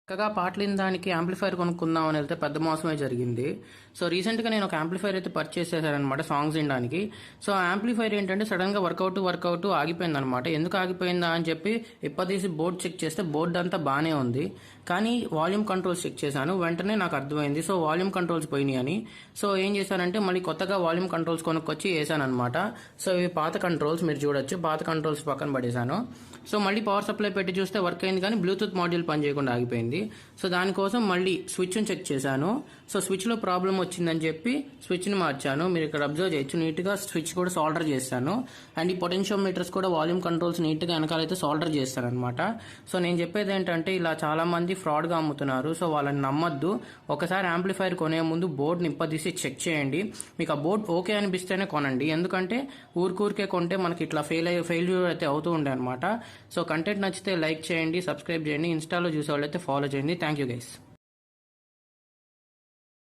చక్కగా పాటలిన దానికి యాంప్లిఫైర్ కొనుక్కుందాం అని వెళ్తే పెద్ద మోసమే జరిగింది. సో రీసెంట్గా నేను ఒక యాంప్లిఫైర్ అయితే పర్చేస్ చేశానమాట సాంగ్స్ వినడానికి. సో ఆ యాంప్లిఫైర్ ఏంటంటే సడన్గా వర్కౌట్ ఆగిపోయింది అనమాట. ఎందుకు ఆగిపోయిందా అని చెప్పి ఇప్పదీసి బోర్డ్ చెక్ చేస్తే బోర్డు అంతా బాగానే ఉంది, కానీ వాల్యూమ్ కంట్రోల్స్ చెక్ చేశాను. వెంటనే నాకు అర్థమైంది సో వాల్యూమ్ కంట్రోల్స్ పోయినాయి అని. సో ఏం చేశానంటే మళ్ళీ కొత్తగా వాల్యూమ్ కంట్రోల్స్ కొనుక్కొచ్చి వేసాను అనమాట. సో ఇవి పాత కంట్రోల్స్, మీరు చూడొచ్చు. పాత కంట్రోల్స్ పక్కన పడేశాను. సో మళ్ళీ పవర్ సప్లై పెట్టి చూస్తే వర్క్ అయింది, కానీ బ్లూటూత్ మాడ్యూల్ పనిచేయకుండా ఆగిపోయింది. సో దానికోసం మళ్ళీ స్విచ్ని చెక్ చేశాను. సో స్విచ్లో ప్రాబ్లం వచ్చిందని చెప్పి స్విచ్ని మార్చాను. మీరు ఇక్కడ అబ్జర్వ్ చేయొచ్చు, నీట్గా స్విచ్ కూడా సాల్డర్ చేశాను. అండ్ ఈ పొటెన్షియోమీటర్స్ కూడా వాల్యూమ్ కంట్రోల్స్ నీట్గా వెనకాలైతే సాల్డర్ చేస్తాను అనమాట. సో నేను చెప్పేది ఏంటంటే ఇలా చాలా మంది ఫ్రాడ్గా అమ్ముతున్నారు. సో వాళ్ళని నమ్మొద్దు. ఒకసారి యాంప్లిఫైర్ కొనే ముందు బోర్డు నింపదీసి చెక్ చేయండి. మీకు ఆ బోర్డు ఓకే అనిపిస్తేనే కొనండి. ఎందుకంటే ఊరికే కొంటే మనకి ఇట్లా ఫెయిల్యూర్ అయితే అవుతూ ఉండే అనమాట. సో కంటెంట్ నచ్చితే లైక్ చేయండి, సబ్స్క్రైబ్ చేయండి. ఇన్స్టాలో చూసే వాళ్ళైతే ఫాలో చేయండి. Thank you guys.